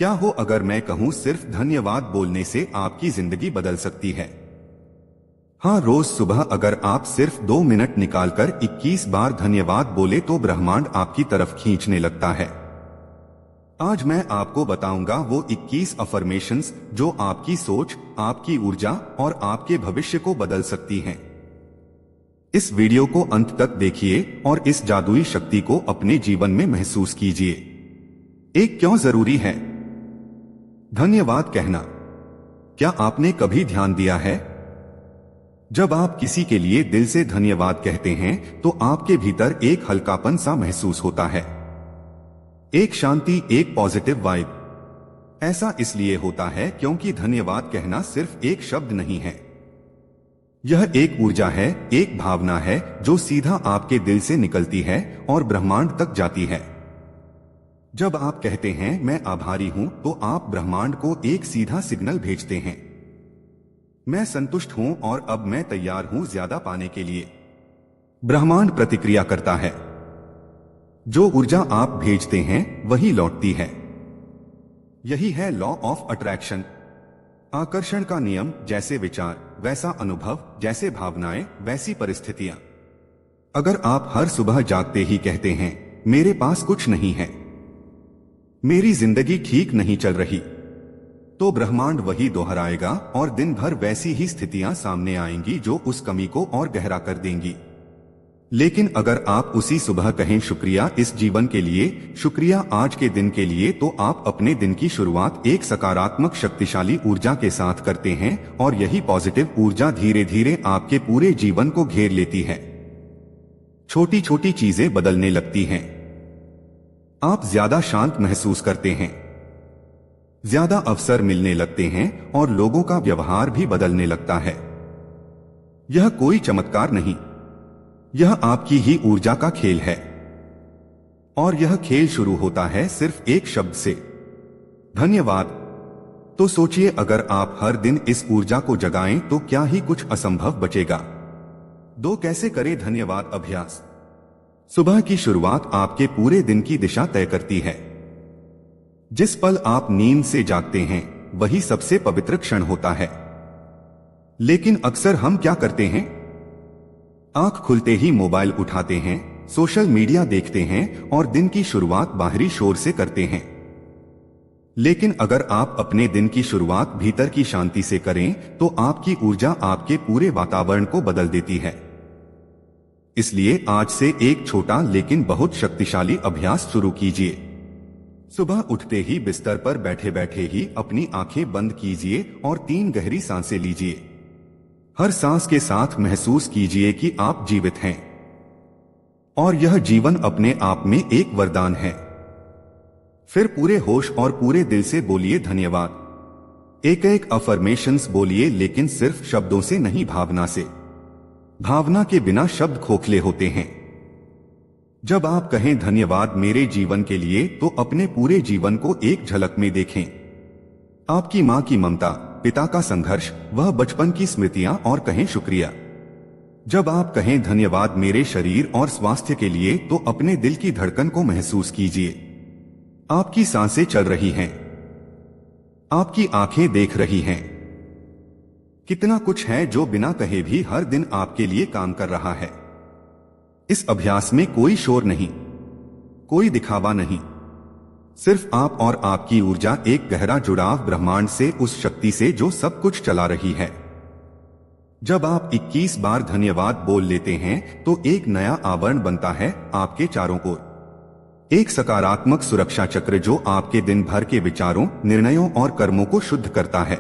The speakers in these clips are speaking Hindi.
क्या हो अगर मैं कहूं सिर्फ धन्यवाद बोलने से आपकी जिंदगी बदल सकती है। हाँ, रोज सुबह अगर आप सिर्फ 2 मिनट निकालकर 21 बार धन्यवाद बोले तो ब्रह्मांड आपकी तरफ खींचने लगता है। आज मैं आपको बताऊंगा वो 21 अफर्मेशंस जो आपकी सोच, आपकी ऊर्जा और आपके भविष्य को बदल सकती हैं। इस वीडियो को अंत तक देखिए और इस जादुई शक्ति को अपने जीवन में महसूस कीजिए। एक क्यों जरूरी है धन्यवाद कहना। क्या आपने कभी ध्यान दिया है, जब आप किसी के लिए दिल से धन्यवाद कहते हैं तो आपके भीतर एक हल्कापन सा महसूस होता है, एक शांति, एक पॉजिटिव वाइब। ऐसा इसलिए होता है क्योंकि धन्यवाद कहना सिर्फ एक शब्द नहीं है, यह एक ऊर्जा है, एक भावना है जो सीधा आपके दिल से निकलती है और ब्रह्मांड तक जाती है। जब आप कहते हैं मैं आभारी हूं तो आप ब्रह्मांड को एक सीधा सिग्नल भेजते हैं, मैं संतुष्ट हूं और अब मैं तैयार हूं ज्यादा पाने के लिए। ब्रह्मांड प्रतिक्रिया करता है, जो ऊर्जा आप भेजते हैं वही लौटती है। यही है लॉ ऑफ अट्रैक्शन, आकर्षण का नियम। जैसे विचार वैसा अनुभव, जैसे भावनाएं वैसी परिस्थितियां। अगर आप हर सुबह जागते ही कहते हैं मेरे पास कुछ नहीं है, मेरी जिंदगी ठीक नहीं चल रही, तो ब्रह्मांड वही दोहराएगा और दिन भर वैसी ही स्थितियां सामने आएंगी जो उस कमी को और गहरा कर देंगी। लेकिन अगर आप उसी सुबह कहें शुक्रिया इस जीवन के लिए, शुक्रिया आज के दिन के लिए, तो आप अपने दिन की शुरुआत एक सकारात्मक शक्तिशाली ऊर्जा के साथ करते हैं और यही पॉजिटिव ऊर्जा धीरे धीरे आपके पूरे जीवन को घेर लेती है। छोटी छोटी चीजें बदलने लगती हैं। आप ज्यादा शांत महसूस करते हैं, ज्यादा अवसर मिलने लगते हैं और लोगों का व्यवहार भी बदलने लगता है। यह कोई चमत्कार नहीं, यह आपकी ही ऊर्जा का खेल है। और यह खेल शुरू होता है सिर्फ एक शब्द से, धन्यवाद। तो सोचिए, अगर आप हर दिन इस ऊर्जा को जगाएं तो क्या ही कुछ असंभव बचेगा। कैसे करें धन्यवाद अभ्यास। सुबह की शुरुआत आपके पूरे दिन की दिशा तय करती है। जिस पल आप नींद से जागते हैं वही सबसे पवित्र क्षण होता है। लेकिन अक्सर हम क्या करते हैं, आंख खुलते ही मोबाइल उठाते हैं, सोशल मीडिया देखते हैं और दिन की शुरुआत बाहरी शोर से करते हैं। लेकिन अगर आप अपने दिन की शुरुआत भीतर की शांति से करें तो आपकी ऊर्जा आपके पूरे वातावरण को बदल देती है। इसलिए आज से एक छोटा लेकिन बहुत शक्तिशाली अभ्यास शुरू कीजिए। सुबह उठते ही बिस्तर पर बैठे बैठे ही अपनी आंखें बंद कीजिए और 3 गहरी सांसें लीजिए। हर सांस के साथ महसूस कीजिए कि आप जीवित हैं और यह जीवन अपने आप में एक वरदान है। फिर पूरे होश और पूरे दिल से बोलिए धन्यवाद। एक एक अफर्मेशंस बोलिए, लेकिन सिर्फ शब्दों से नहीं, भावना से। भावना के बिना शब्द खोखले होते हैं। जब आप कहें धन्यवाद मेरे जीवन के लिए तो अपने पूरे जीवन को एक झलक में देखें। आपकी मां की ममता, पिता का संघर्ष, वह बचपन की स्मृतियां, और कहें शुक्रिया। जब आप कहें धन्यवाद मेरे शरीर और स्वास्थ्य के लिए तो अपने दिल की धड़कन को महसूस कीजिए। आपकी सांसें चल रही हैं, आपकी आंखें देख रही हैं। कितना कुछ है जो बिना कहे भी हर दिन आपके लिए काम कर रहा है। इस अभ्यास में कोई शोर नहीं, कोई दिखावा नहीं, सिर्फ आप और आपकी ऊर्जा, एक गहरा जुड़ाव ब्रह्मांड से, उस शक्ति से जो सब कुछ चला रही है। जब आप 21 बार धन्यवाद बोल लेते हैं तो एक नया आवरण बनता है आपके चारों ओर, एक सकारात्मक सुरक्षा चक्र जो आपके दिन भर के विचारों, निर्णयों और कर्मों को शुद्ध करता है।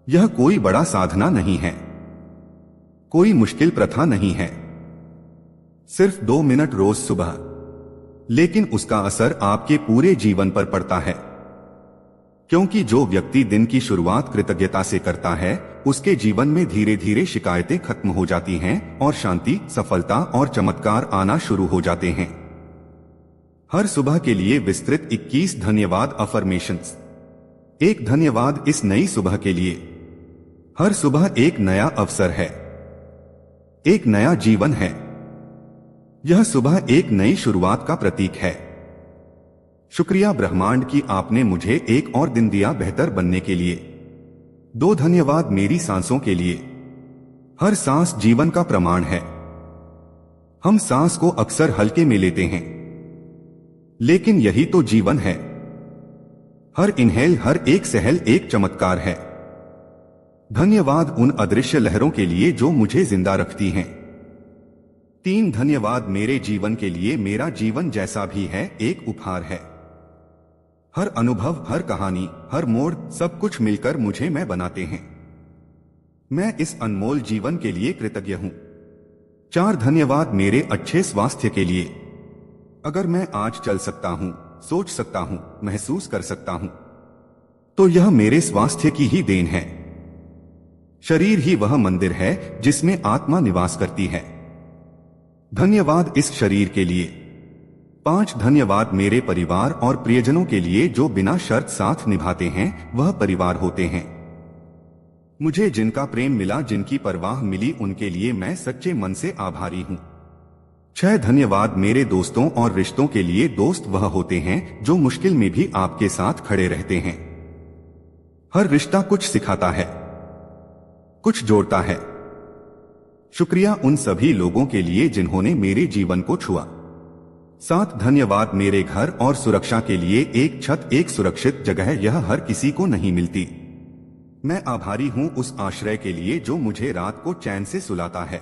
यह कोई बड़ा साधना नहीं है, कोई मुश्किल प्रथा नहीं है, सिर्फ 2 मिनट रोज सुबह, लेकिन उसका असर आपके पूरे जीवन पर पड़ता है। क्योंकि जो व्यक्ति दिन की शुरुआत कृतज्ञता से करता है उसके जीवन में धीरे धीरे शिकायतें खत्म हो जाती हैं और शांति, सफलता और चमत्कार आना शुरू हो जाते हैं। हर सुबह के लिए विस्तृत 21 धन्यवाद अफर्मेशंस। एक धन्यवाद इस नई सुबह के लिए। हर सुबह एक नया अवसर है, एक नया जीवन है। यह सुबह एक नई शुरुआत का प्रतीक है। शुक्रिया ब्रह्मांड की आपने मुझे एक और दिन दिया बेहतर बनने के लिए। 2 धन्यवाद मेरी सांसों के लिए। हर सांस जीवन का प्रमाण है। हम सांस को अक्सर हल्के में लेते हैं, लेकिन यही तो जीवन है। हर इनहेल, हर एक सहल एक चमत्कार है। धन्यवाद उन अदृश्य लहरों के लिए जो मुझे जिंदा रखती हैं। 3 धन्यवाद मेरे जीवन के लिए। मेरा जीवन जैसा भी है एक उपहार है। हर अनुभव, हर कहानी, हर मोड़, सब कुछ मिलकर मुझे मैं बनाते हैं। मैं इस अनमोल जीवन के लिए कृतज्ञ हूं। 4 धन्यवाद मेरे अच्छे स्वास्थ्य के लिए। अगर मैं आज चल सकता हूं, सोच सकता हूं, महसूस कर सकता हूं, तो यह मेरे स्वास्थ्य की ही देन है। शरीर ही वह मंदिर है जिसमें आत्मा निवास करती है। धन्यवाद इस शरीर के लिए। 5 धन्यवाद मेरे परिवार और प्रियजनों के लिए जो बिना शर्त साथ निभाते हैं, वह परिवार होते हैं। मुझे जिनका प्रेम मिला, जिनकी परवाह मिली, उनके लिए मैं सच्चे मन से आभारी हूं। 6 धन्यवाद मेरे दोस्तों और रिश्तों के लिए। दोस्त वह होते हैं जो मुश्किल में भी आपके साथ खड़े रहते हैं। हर रिश्ता कुछ सिखाता है, कुछ जोड़ता है। शुक्रिया उन सभी लोगों के लिए जिन्होंने मेरे जीवन को छुआ। 7 धन्यवाद मेरे घर और सुरक्षा के लिए। एक छत, एक सुरक्षित जगह, यह हर किसी को नहीं मिलती। मैं आभारी हूं उस आश्रय के लिए जो मुझे रात को चैन से सुलाता है।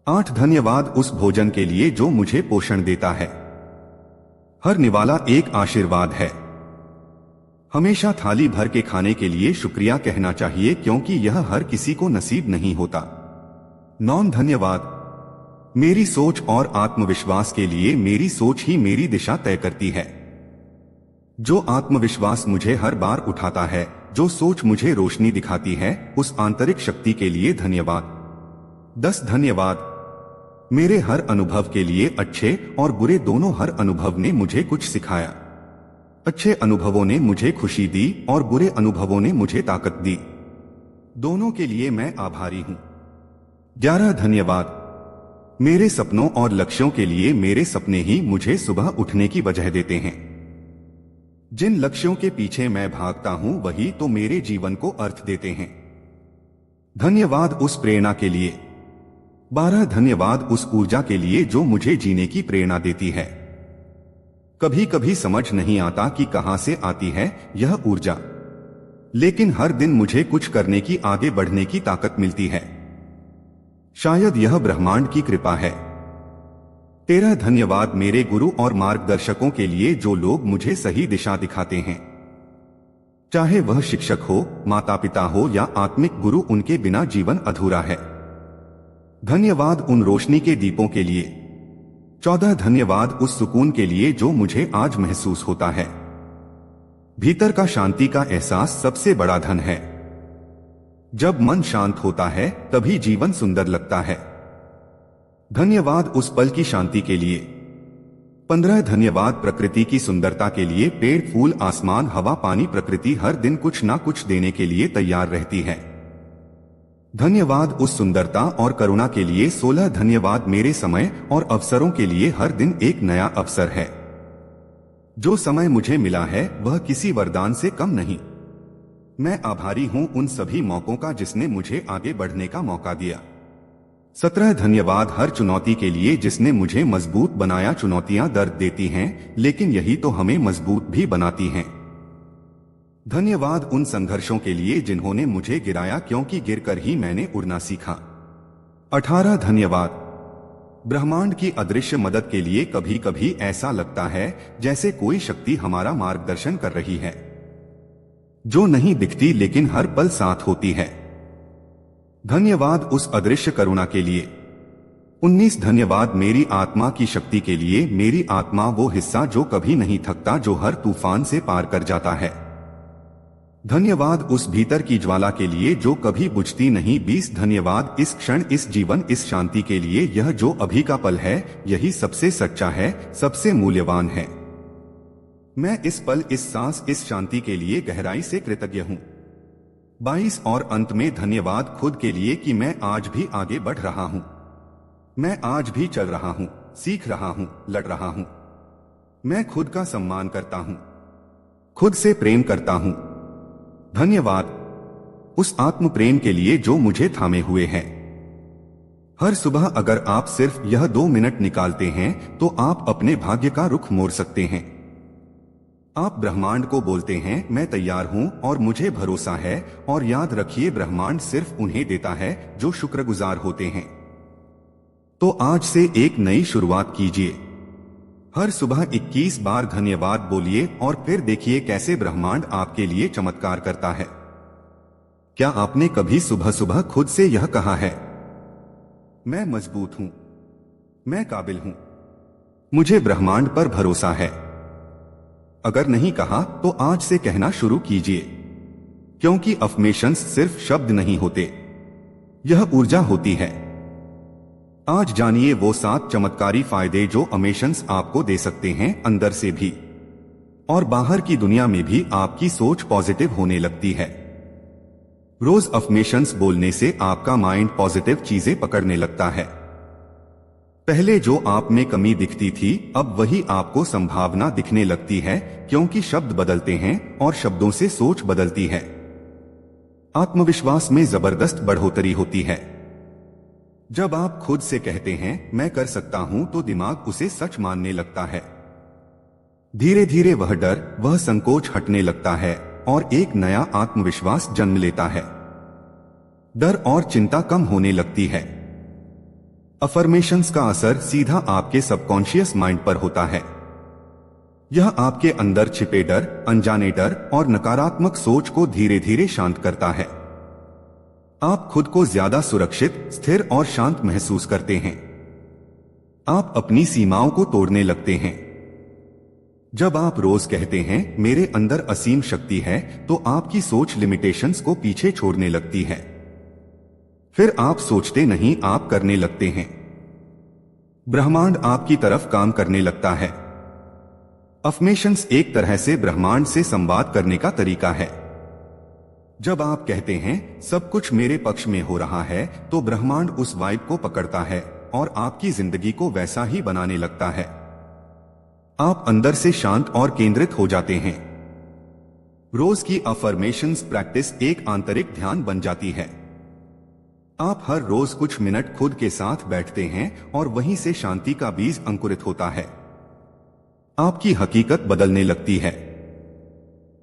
8 धन्यवाद उस भोजन के लिए जो मुझे पोषण देता है। हर निवाला एक आशीर्वाद है। हमेशा थाली भर के खाने के लिए शुक्रिया कहना चाहिए, क्योंकि यह हर किसी को नसीब नहीं होता। 9 धन्यवाद मेरी सोच और आत्मविश्वास के लिए। मेरी सोच ही मेरी दिशा तय करती है। जो आत्मविश्वास मुझे हर बार उठाता है, जो सोच मुझे रोशनी दिखाती है, उस आंतरिक शक्ति के लिए धन्यवाद। 10 धन्यवाद मेरे हर अनुभव के लिए। अच्छे और बुरे दोनों हर अनुभव ने मुझे कुछ सिखाया। अच्छे अनुभवों ने मुझे खुशी दी और बुरे अनुभवों ने मुझे ताकत दी। दोनों के लिए मैं आभारी हूं। 11 धन्यवाद मेरे सपनों और लक्ष्यों के लिए। मेरे सपने ही मुझे सुबह उठने की वजह देते हैं। जिन लक्ष्यों के पीछे मैं भागता हूं, वही तो मेरे जीवन को अर्थ देते हैं। धन्यवाद उस प्रेरणा के लिए। 12 धन्यवाद उस ऊर्जा के लिए जो मुझे जीने की प्रेरणा देती है। कभी कभी समझ नहीं आता कि कहां से आती है यह ऊर्जा, लेकिन हर दिन मुझे कुछ करने की, आगे बढ़ने की ताकत मिलती है। शायद यह ब्रह्मांड की कृपा है। 13 धन्यवाद मेरे गुरु और मार्गदर्शकों के लिए जो लोग मुझे सही दिशा दिखाते हैं। चाहे वह शिक्षक हो, माता पिता हो या आत्मिक गुरु, उनके बिना जीवन अधूरा है। धन्यवाद उन रोशनी के दीपों के लिए। 14 धन्यवाद उस सुकून के लिए जो मुझे आज महसूस होता है। भीतर का शांति का एहसास सबसे बड़ा धन है। जब मन शांत होता है तभी जीवन सुंदर लगता है। धन्यवाद उस पल की शांति के लिए। 15 धन्यवाद प्रकृति की सुंदरता के लिए। पेड़, फूल, आसमान, हवा, पानी, प्रकृति हर दिन कुछ ना कुछ देने के लिए तैयार रहती है। धन्यवाद उस सुंदरता और करुणा के लिए। 16 धन्यवाद मेरे समय और अवसरों के लिए। हर दिन एक नया अवसर है। जो समय मुझे मिला है वह किसी वरदान से कम नहीं। मैं आभारी हूं उन सभी मौकों का जिसने मुझे आगे बढ़ने का मौका दिया। 17 धन्यवाद हर चुनौती के लिए जिसने मुझे मजबूत बनाया। चुनौतियां दर्द देती हैं, लेकिन यही तो हमें मजबूत भी बनाती हैं। धन्यवाद उन संघर्षों के लिए जिन्होंने मुझे गिराया, क्योंकि गिरकर ही मैंने उड़ना सीखा। 18 धन्यवाद ब्रह्मांड की अदृश्य मदद के लिए। कभी कभी ऐसा लगता है जैसे कोई शक्ति हमारा मार्गदर्शन कर रही है, जो नहीं दिखती लेकिन हर पल साथ होती है। धन्यवाद उस अदृश्य करुणा के लिए। 19 धन्यवाद मेरी आत्मा की शक्ति के लिए। मेरी आत्मा वो हिस्सा जो कभी नहीं थकता, जो हर तूफान से पार कर जाता है। धन्यवाद उस भीतर की ज्वाला के लिए जो कभी बुझती नहीं। 20 धन्यवाद इस क्षण, इस जीवन, इस शांति के लिए। यह जो अभी का पल है, यही सबसे सच्चा है, सबसे मूल्यवान है। मैं इस पल, इस सांस, इस शांति के लिए गहराई से कृतज्ञ हूं। 22 और अंत में धन्यवाद खुद के लिए कि मैं आज भी आगे बढ़ रहा हूं। मैं आज भी चल रहा हूं, सीख रहा हूं, लड़ रहा हूं। मैं खुद का सम्मान करता हूं, खुद से प्रेम करता हूं। धन्यवाद उस आत्म प्रेम के लिए जो मुझे थामे हुए है। हर सुबह अगर आप सिर्फ यह 2 मिनट निकालते हैं तो आप अपने भाग्य का रुख मोड़ सकते हैं। आप ब्रह्मांड को बोलते हैं, मैं तैयार हूं और मुझे भरोसा है। और याद रखिए, ब्रह्मांड सिर्फ उन्हें देता है जो शुक्रगुजार होते हैं। तो आज से एक नई शुरुआत कीजिए। हर सुबह 21 बार धन्यवाद बोलिए और फिर देखिए कैसे ब्रह्मांड आपके लिए चमत्कार करता है। क्या आपने कभी सुबह सुबह खुद से यह कहा है, मैं मजबूत हूं, मैं काबिल हूं, मुझे ब्रह्मांड पर भरोसा है? अगर नहीं कहा तो आज से कहना शुरू कीजिए, क्योंकि अफर्मेशंस सिर्फ शब्द नहीं होते, यह ऊर्जा होती है। आज जानिए वो 7 चमत्कारी फायदे जो अफर्मेशंस आपको दे सकते हैं, अंदर से भी और बाहर की दुनिया में भी आपकी सोच पॉजिटिव होने लगती है। रोज अफर्मेशंस बोलने से आपका माइंड पॉजिटिव चीजें पकड़ने लगता है। पहले जो आप में कमी दिखती थी, अब वही आपको संभावना दिखने लगती है, क्योंकि शब्द बदलते हैं और शब्दों से सोच बदलती है। आत्मविश्वास में जबरदस्त बढ़ोतरी होती है। जब आप खुद से कहते हैं मैं कर सकता हूं, तो दिमाग उसे सच मानने लगता है। धीरे धीरे वह डर, वह संकोच हटने लगता है और एक नया आत्मविश्वास जन्म लेता है। डर और चिंता कम होने लगती है। अफर्मेशंस का असर सीधा आपके सबकॉन्शियस माइंड पर होता है। यह आपके अंदर छिपे डर, अनजाने डर और नकारात्मक सोच को धीरे धीरे शांत करता है। आप खुद को ज्यादा सुरक्षित, स्थिर और शांत महसूस करते हैं। आप अपनी सीमाओं को तोड़ने लगते हैं। जब आप रोज कहते हैं मेरे अंदर असीम शक्ति है, तो आपकी सोच लिमिटेशंस को पीछे छोड़ने लगती है। फिर आप सोचते नहीं, आप करने लगते हैं। ब्रह्मांड आपकी तरफ काम करने लगता है। अफर्मेशंस एक तरह से ब्रह्मांड से संवाद करने का तरीका है। जब आप कहते हैं सब कुछ मेरे पक्ष में हो रहा है, तो ब्रह्मांड उस वाइब को पकड़ता है और आपकी जिंदगी को वैसा ही बनाने लगता है। आप अंदर से शांत और केंद्रित हो जाते हैं। रोज की अफर्मेशंस प्रैक्टिस एक आंतरिक ध्यान बन जाती है। आप हर रोज कुछ मिनट खुद के साथ बैठते हैं और वहीं से शांति का बीज अंकुरित होता है। आपकी हकीकत बदलने लगती है।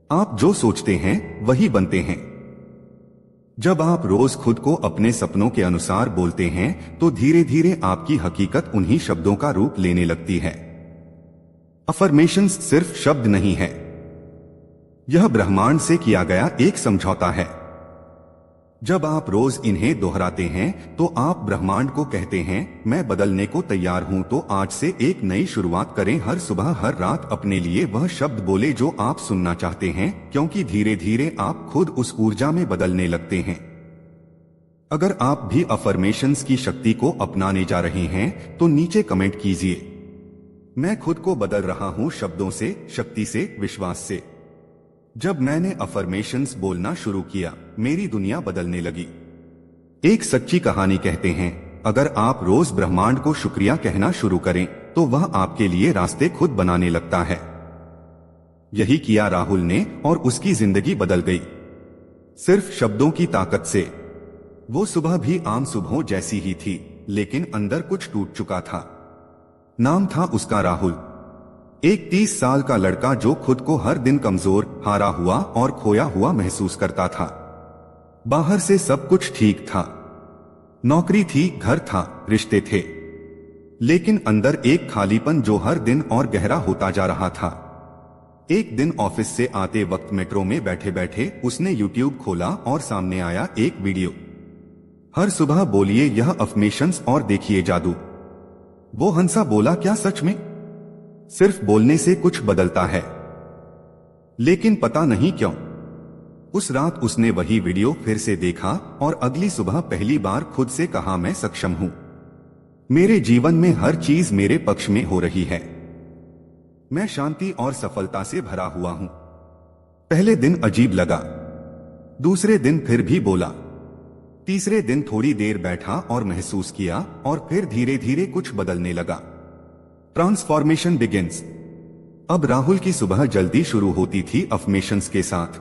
आप जो सोचते हैं वही बनते हैं। जब आप रोज खुद को अपने सपनों के अनुसार बोलते हैं, तो धीरे धीरे आपकी हकीकत उन्हीं शब्दों का रूप लेने लगती है। अफर्मेशंस सिर्फ शब्द नहीं है, यह ब्रह्मांड से किया गया एक समझौता है। जब आप रोज इन्हें दोहराते हैं, तो आप ब्रह्मांड को कहते हैं मैं बदलने को तैयार हूं। तो आज से एक नई शुरुआत करें। हर सुबह, हर रात अपने लिए वह शब्द बोले जो आप सुनना चाहते हैं, क्योंकि धीरे धीरे आप खुद उस ऊर्जा में बदलने लगते हैं। अगर आप भी अफर्मेशंस की शक्ति को अपनाने जा रहे हैं, तो नीचे कमेंट कीजिए, मैं खुद को बदल रहा हूं, शब्दों से, शक्ति से, विश्वास से। जब मैंने अफर्मेशंस बोलना शुरू किया, मेरी दुनिया बदलने लगी। एक सच्ची कहानी कहते हैं, अगर आप रोज ब्रह्मांड को शुक्रिया कहना शुरू करें, तो वह आपके लिए रास्ते खुद बनाने लगता है। यही किया राहुल ने और उसकी जिंदगी बदल गई, सिर्फ शब्दों की ताकत से। वो सुबह भी आम सुबहों जैसी ही थी, लेकिन अंदर कुछ टूट चुका था। नाम था उसका राहुल, एक 30 साल का लड़का जो खुद को हर दिन कमजोर, हारा हुआ और खोया हुआ महसूस करता था। बाहर से सब कुछ ठीक था, नौकरी थी, घर था, रिश्ते थे, लेकिन अंदर एक खालीपन जो हर दिन और गहरा होता जा रहा था। एक दिन ऑफिस से आते वक्त मेट्रो में बैठे बैठे उसने यूट्यूब खोला और सामने आया एक वीडियो, हर सुबह बोलिए यह अफर्मेशंस और देखिए जादू। वो हंसा, बोला क्या सच में? सिर्फ बोलने से कुछ बदलता है। लेकिन पता नहीं क्यों उस रात उसने वही वीडियो फिर से देखा और अगली सुबह पहली बार खुद से कहा, मैं सक्षम हूं, मेरे जीवन में हर चीज मेरे पक्ष में हो रही है, मैं शांति और सफलता से भरा हुआ हूं। पहले दिन अजीब लगा, दूसरे दिन फिर भी बोला, तीसरे दिन थोड़ी देर बैठा और महसूस किया, और फिर धीरे धीरे कुछ बदलने लगा। Transformation begins. अब राहुल की सुबह जल्दी शुरू होती थी अफर्मेशंस के साथ।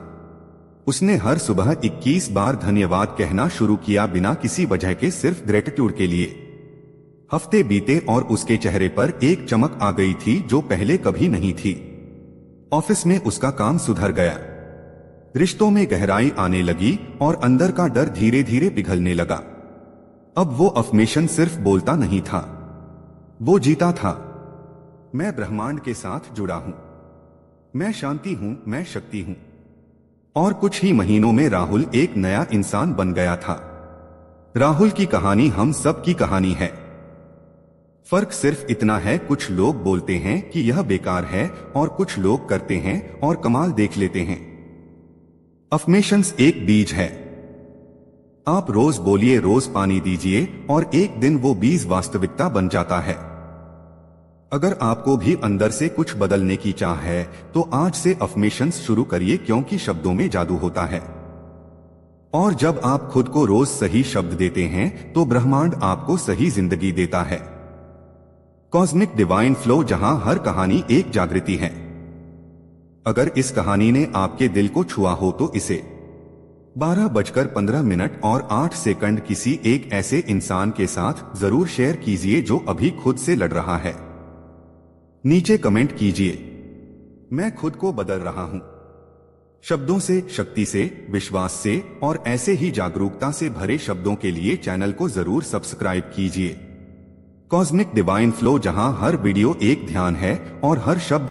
उसने हर सुबह 21 बार धन्यवाद कहना शुरू किया बिना किसी वजह के, सिर्फ ग्रेटिट्यूड के लिए। हफ्ते बीते और उसके चेहरे पर एक चमक आ गई थी जो पहले कभी नहीं थी। ऑफिस में उसका काम सुधर गया, रिश्तों में गहराई आने लगी और अंदर का डर धीरे धीरे पिघलने लगा। अब वो अफर्मेशन सिर्फ बोलता नहीं था, वो जीता था। मैं ब्रह्मांड के साथ जुड़ा हूं, मैं शांति हूं, मैं शक्ति हूं। और कुछ ही महीनों में राहुल एक नया इंसान बन गया था। राहुल की कहानी हम सब की कहानी है। फर्क सिर्फ इतना है, कुछ लोग बोलते हैं कि यह बेकार है और कुछ लोग करते हैं और कमाल देख लेते हैं। अफर्मेशंस एक बीज है। आप रोज बोलिए, रोज पानी दीजिए और एक दिन वो बीज वास्तविकता बन जाता है। अगर आपको भी अंदर से कुछ बदलने की चाह है तो आज से अफर्मेशंस शुरू करिए, क्योंकि शब्दों में जादू होता है। और जब आप खुद को रोज सही शब्द देते हैं तो ब्रह्मांड आपको सही जिंदगी देता है। कॉस्मिक डिवाइन फ्लो, जहां हर कहानी एक जागृति है। अगर इस कहानी ने आपके दिल को छुआ हो तो इसे 12:15 और 8 किसी एक ऐसे इंसान के साथ जरूर शेयर कीजिए जो अभी खुद से लड़ रहा है। नीचे कमेंट कीजिए, मैं खुद को बदल रहा हूं। शब्दों से, शक्ति से, विश्वास से और ऐसे ही जागरूकता से भरे शब्दों के लिए चैनल को जरूर सब्सक्राइब कीजिए। कॉस्मिक डिवाइन फ्लो, जहां हर वीडियो एक ध्यान है और हर शब्द